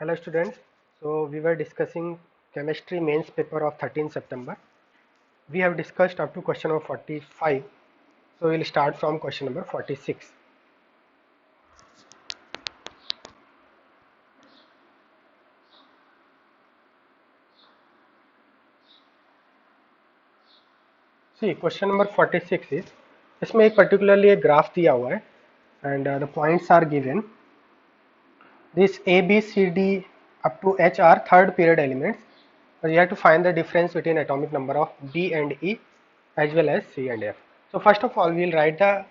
Hello students, so we were discussing chemistry mains paper of 13 September. We have discussed up to question number 45, so we will start from question number 46. See, question number 46 is, इसमें एक particularly एक graph दिया हुआ है and the points are given. This A, B, C, D up to H are third period elements. So you have to find the difference between atomic number of B and E as well as C and F. So first of all, we will write the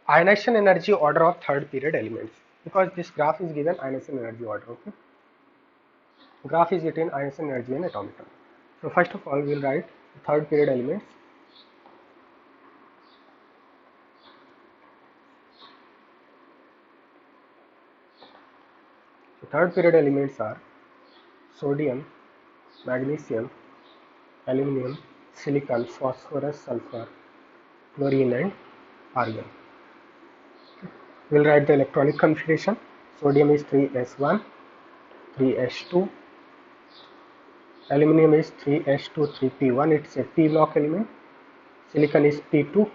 ionization energy order of third period elements, because this graph is given ionization energy order. Okay, graph is between ionization energy and atomic number. So first of all, we will write third period elements. So third period elements are sodium, magnesium, aluminum, silicon, phosphorus, sulfur, chlorine and argon. We will write the electronic configuration. Sodium is 3s1, 3s2, aluminum is 3s2, 3p1, it's a p block element. Silicon is p2,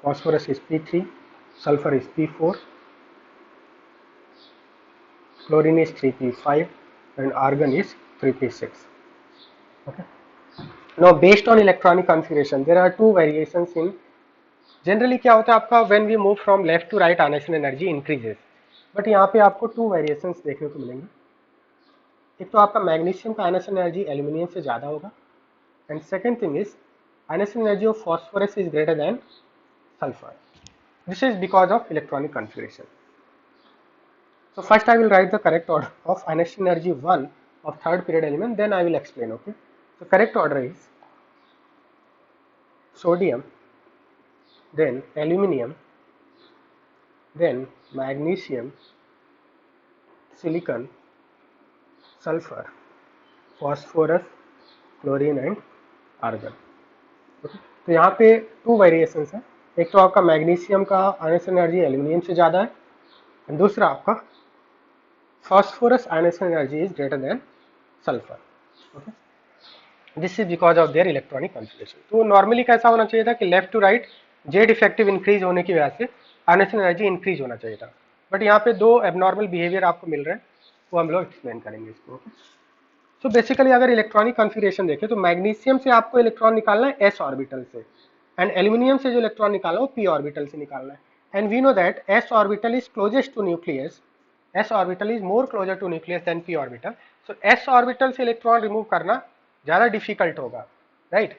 phosphorus is p3, sulfur is p4, chlorine is 3p5 and argon is 3p6. Okay. Now based on electronic configuration there are two variations in generally क्या होता है आपका when we move from left to right ionisation energy increases, but यहाँ पे आपको to variations देखने को मिलेंगे. एक तो आपका मैग्नीशियम का आयनेशन एनर्जी एल्यूमिनियम से ज़्यादा होगा and second thing is ionisation energy of phosphorus is greater than sulphur. This is because of electronic configuration. So first I will write the correct order of ionization energy 1 of third period element, then I will explain. Okay, so correct order is sodium, then aluminium, then magnesium, silicon, sulfur, phosphorus, chlorine and argon. Okay, तो यहाँ पे to variations है. एक तो आपका magnesium का ionisation energy aluminium से ज़्यादा है एंड दूसरा आपका phosphorus ionization energy is greater than sulfur. Okay, this is because of their electronic configuration. तो नॉर्मली कैसा होना चाहिए था कि left to right Z effective increase होने की वजह से आयनेशन एनर्जी इंक्रीज होना चाहिए था, बट यहाँ पे दो एबनॉर्मल बिहेवियर आपको मिल रहे हैं, वो हम लोग एक्सप्लेन करेंगे इसको. सो बेसिकली अगर इलेक्ट्रॉनिक कॉन्फिगरेशन देखें तो मैग्नीशियम से आपको इलेक्ट्रॉन निकालना है एस ऑर्बिटल से एंड एल्यूमिनियम से जो इलेक्ट्रॉन निकालना है वो पी ऑर्बिटल से निकालना है. And we know that S orbital is closest to nucleus, s orbital is more closer to nucleus than p orbital. So s orbital से इलेक्ट्रॉन रिमूव करना ज़्यादा डिफिकल्ट होगा, right.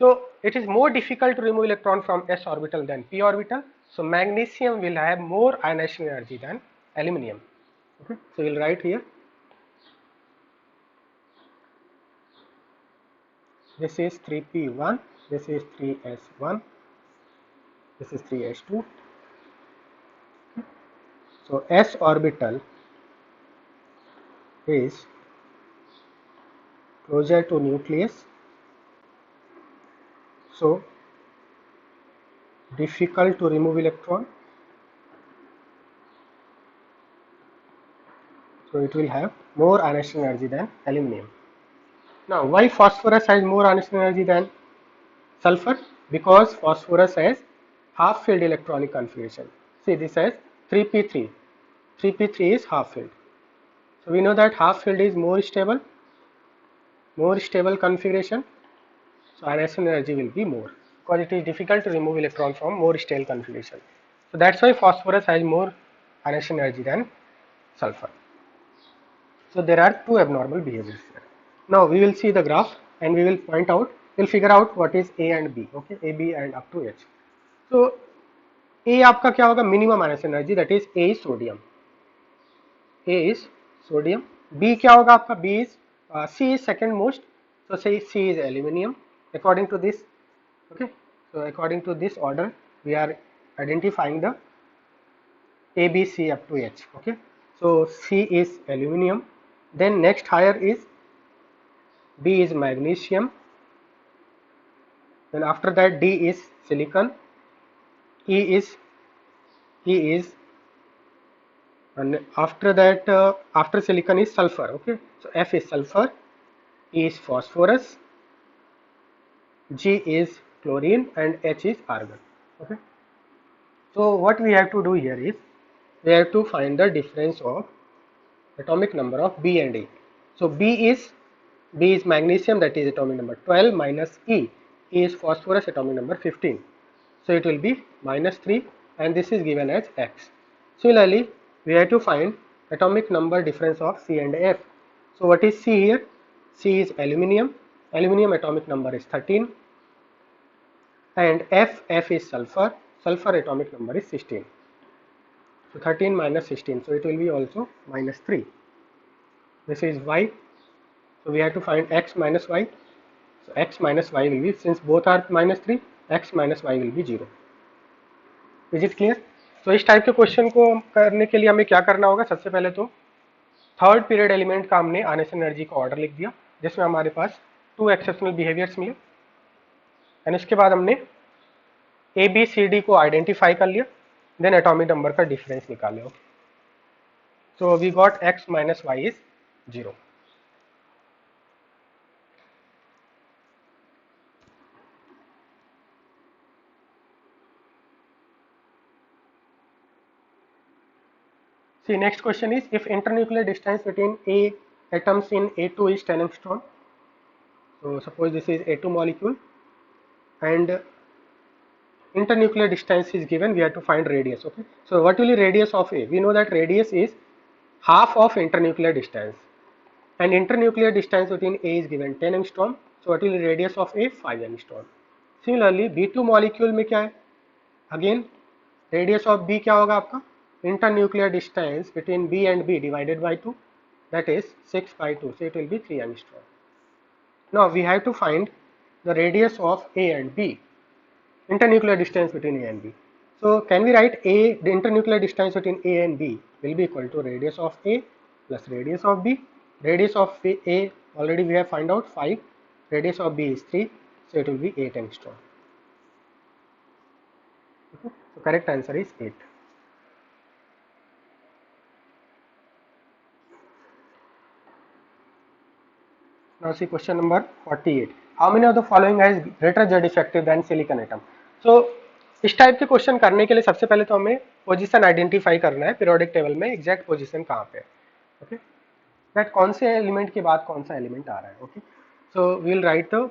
So it is more difficult to remove electron from s orbital than p orbital. So magnesium will have more ionization energy than aluminum. Okay, so we'll write here. This is 3p1, this is 3s1, this is 3s2. So s orbital is closer to nucleus, so difficult to remove electron, so it will have more ionization energy than aluminum. Now why phosphorus has more ionization energy than sulfur? Because phosphorus has half filled electronic configuration. See, this has 3p3, 3p3 is half filled, so we know that half filled is more stable configuration, so ionization energy will be more because it is difficult to remove electron from more stable configuration. So that's why phosphorus has more ionization energy than sulfur. So there are two abnormal behaviors here. Now we will see the graph and we will point out, we'll figure out what is A and B. Okay, A, B and up to H. So A आपका क्या होगा, minimum ionization energy, that is A is sodium. A is sodium. B क्या होगा आपका, B is C is second most, so say C is aluminium according to this. Okay, so according to this order we are identifying the A, B, C up to H. Okay, so C is aluminium, then next higher is B is magnesium, then after that D is silicon, E is and after that after silicon is sulfur. Okay, so F is sulfur, E is phosphorus, G is chlorine, and H is argon. Okay, so what we have to do here is we have to find the difference of atomic number of B and E. So B is magnesium, that is atomic number 12, minus E. E is phosphorus, atomic number 15. So it will be minus 3, and this is given as X. Similarly, we have to find atomic number difference of C and F. So what is C here? C is aluminium. Aluminium atomic number is 13, and F is sulfur. Sulfur atomic number is 16. So 13 minus 16, so it will be also minus 3. This is Y. So we have to find X minus Y. So X minus Y will be, since both are minus 3, X minus Y will be 0. Is it clear? तो इस type के question को करने के लिए हमें क्या करना होगा? सबसे पहले तो थर्ड पीरियड एलिमेंट का हमने आनेसन एनर्जी का ऑर्डर लिख दिया, जिसमें हमारे पास 2 एक्सेप्शनल बिहेवियर्स मिले, एंड इसके बाद हमने ए बी सी डी को आइडेंटिफाई कर लिया, देन एटॉमिक नंबर का डिफरेंस निकाले. So we got X minus Y is 0. See, next question is, if internuclear distance between A atoms in A2 is 10 angstrom. So suppose this is A2 molecule and internuclear distance is given, we have to find radius. Okay, so what will be radius of A? We know that radius is half of internuclear distance, and internuclear distance between A is given 10 angstrom. So what will be radius of A? 5 angstrom. Similarly, B2 molecule में क्या है? Again, radius of B क्या होगा आपका? Internuclear distance between B and B divided by 2, that is 6 by 2, so it will be 3 angstrom. Now we have to find the radius of A and B, internuclear distance between A and B. So can we write A, the internuclear distance between A and B will be equal to radius of A plus radius of B. Radius of A already we have found out 5, radius of B is 3, so it will be 8 angstrom. Okay? So correct answer is 8. Now see question number 48. How many of the following has greater Z effective than silicon atom? So इस type के question करने के लिए सबसे पहले तो हमें position identify करना है पीरियोडिक टेबल में, एग्जैक्ट पोजीशन कहाँ पे है. ओके, दैट कौन से एलिमेंट के बाद कौन सा एलिमेंट आ रहा है. Okay, so we will write the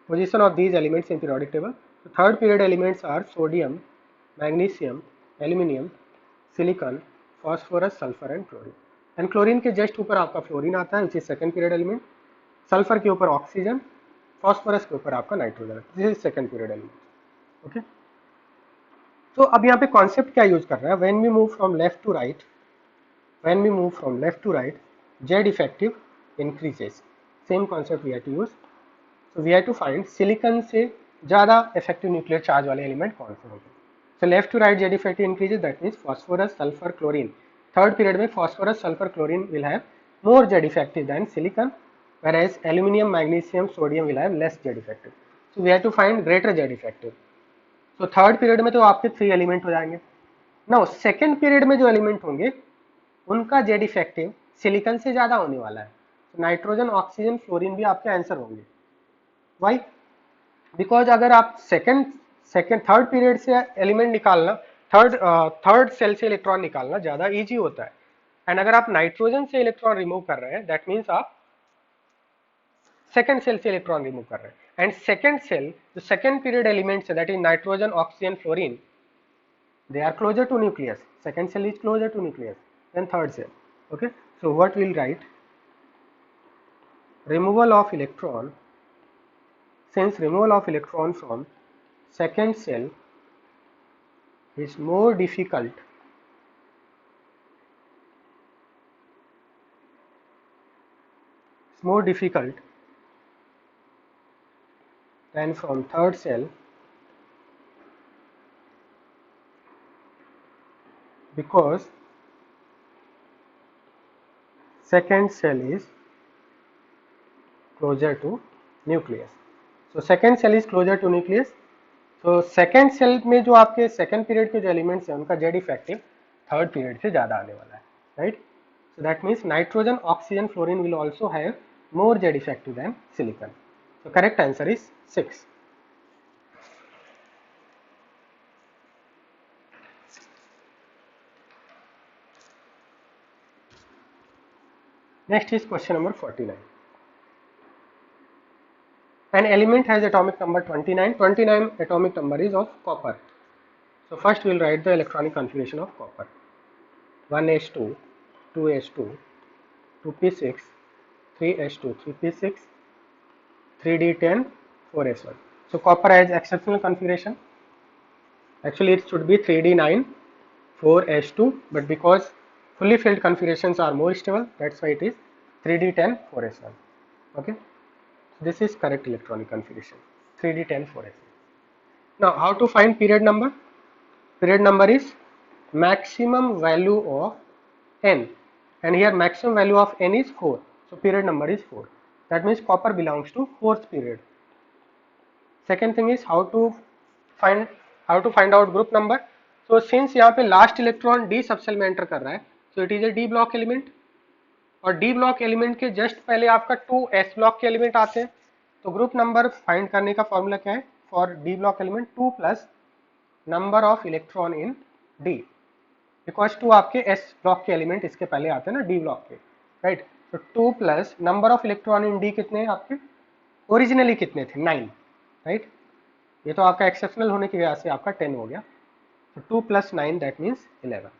position of these elements in periodic table. Third period elements are sodium, magnesium, aluminium, silicon, phosphorus, sulphur and chlorine. And chlorine के जस्ट ऊपर आपका फ्लोरीन आता है, which is second period element. Sulphur के ऊपर oxygen, phosphorus के ऊपर आपका nitrogen. This is second period element. Okay, तो अब यहाँ पे कॉन्सेप्ट क्या यूज कर रहा है? When we move from left to right, when we move from left to right, Z effective increases. Same concept we have to use. So we have to find silicon से ज़्यादा effective nuclear charge वाले element कौन से होंगे. So left to right Z effective increases, that means phosphorus, sulphur, chlorine. Third period में phosphorus, sulphur, chlorine will have more Z effective than silicon, whereas aluminium, magnesium, sodium will have less Z effective. So we have to find greater Z effective. So third period में तो आपके 3 element हो जाएंगे. Now second period में जो element होंगे उनका Z effective silicon से ज्यादा होने वाला है. तो नाइट्रोजन, ऑक्सीजन, फ्लोरीन भी आपके आंसर होंगे. वाई? बिकॉज अगर आप थर्ड पीरियड से एलिमेंट निकालना, थर्ड सेल से इलेक्ट्रॉन निकालना ज्यादा इजी होता है. एंड अगर आप नाइट्रोजन से इलेक्ट्रॉन रिमूव कर रहे हैं, दैट मीन्स आप सेकेंड सेल से इलेक्ट्रॉन रिमूव कर रहे हैं. एंड सेकेंड सेल जो सेकेंड पीरियड एलिमेंट्स है, that is nitrogen, oxygen, fluorine, they are closer to nucleus. Second cell is closer to nucleus than third cell. Okay, so what we'll write? Removal of electron. Since removal of electron from second cell is more difficult than from third cell, because second cell is closer to nucleus. So second cell is closer to nucleus. So second cell में जो आपके second period के जो elements हैं उनका Z effective third period से ज़्यादा आने वाला है, right. So that means nitrogen, oxygen, fluorine will also have more Z effective than silicon. So correct answer is 6. Next is question number 49. An element has atomic number 29. 29 atomic number is of copper. So first we will write the electronic configuration of copper. 1s2, 2s2, 2p6, 3s2, 3p6, 3d10, 4s1. So copper has exceptional configuration. Actually it should be 3d9, 4s2, but because fully filled configurations are more stable, that's why it is 3d10, 4s1. Okay, so this is correct electronic configuration, 3d10, 4s1. Now how to find period number? Period number is maximum value of n, and here maximum value of n is 4, so period number is 4. That means copper belongs to fourth period. Second thing is how to find out group number. So since यहाँ पे last electron d subshell में enter कर रहा है, so it is a d block element, और d block element के just पहले आपका 2 s block के element आते हैं. तो ग्रुप नंबर फाइंड करने का फॉर्मूला क्या है? For d block element 2 plus number of electron in d, because 2 आपके s ब्लॉक के एलिमेंट इसके पहले आते हैं ना d ब्लॉक के, राइट. तो 2 plus number of electron in d कितने हैं आपके? ओरिजिनली कितने थे? 9, राइट. ये तो आपका एक्सेप्शनल होने की वजह से आपका 10 हो गया. तो 2 प्लस 9 दैट मीन्स 11,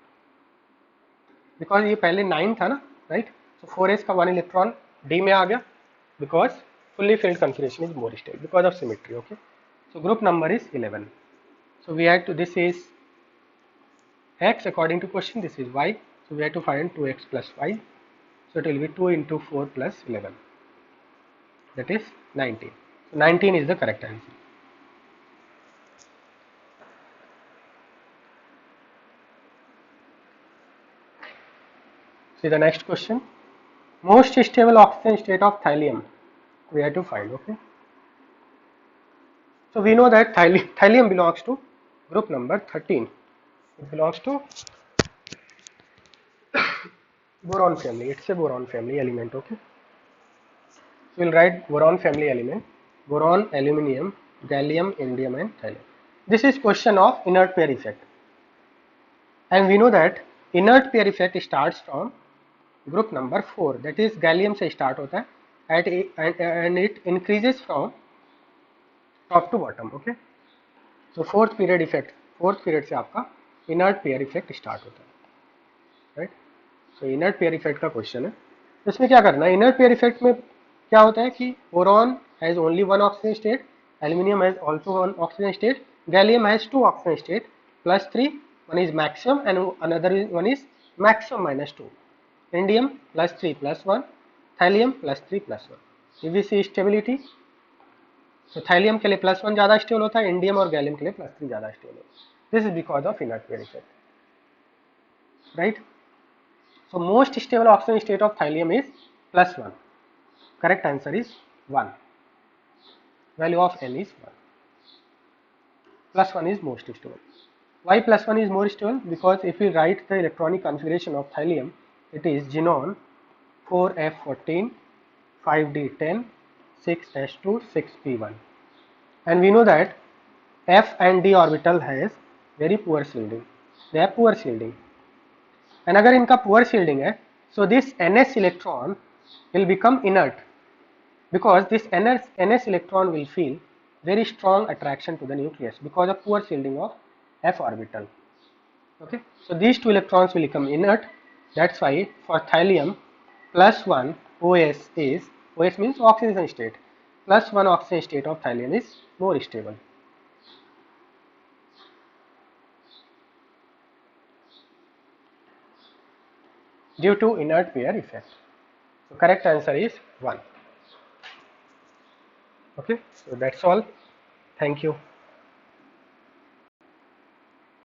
बिकॉज ये पहले 9 था ना, राइट. सो 4s का 1 इलेक्ट्रॉन d में आ गया, because fully filled configuration is more stable because of symmetry. Okay, so group number is 11. So we have to, this is x according to question, this is y, so we have to find 2x plus y, so it will be 2 into 4 plus 11, that is 19. So 19 is the correct answer. See the next question. Most stable oxygen state of thallium we have to find. Okay, so we know that thallium belongs to group number 13. It belongs to boron family. It's a boron family element. Okay, so we'll write boron family element: boron, aluminium, gallium, indium, and thallium. This is question of inert pair effect, and we know that inert pair effect starts from group number 4, that is gallium से start होता है and it increases from top to bottom. Okay, so fourth period effect, fourth period से आपका inert pair effect start होता है, right. So inert pair effect का question है. तो इसमें क्या करना है? inert pair effect में क्या होता है कि boron has only one oxygen state, aluminium has also one oxygen state, gallium has 2 oxygen state plus 3, one is maximum and another one is maximum minus 2, indium plus 3 plus 1, thallium plus 3 plus 1. If we see stability, तो thallium के लिए +1 ज़्यादा stable होता है, indium और gallium के लिए +3 ज़्यादा स्टेबल होता है. This is because of inert pair effect, right. So most stable oxygen state of thallium is +1. Correct answer is 1. Value of n is 1. +1 is most stable. Why +1 is more stable? Because if we write the electronic configuration of thallium, it is xenon 4f14, 5d10, 6s2, 6p1, and we know that f and d orbital has very poor shielding. They have poor shielding, and अगर इनका poor shielding है, so this ns electron will become inert, because this ns electron will feel very strong attraction to the nucleus because of poor shielding of f orbital. Okay, so these two electrons will become inert. That's why for thallium +1 OS is, OS means oxidation state, +1 oxidation state of thallium is more stable. Due to inert pair effect. So correct answer is 1. Okay, so that's all. Thank you.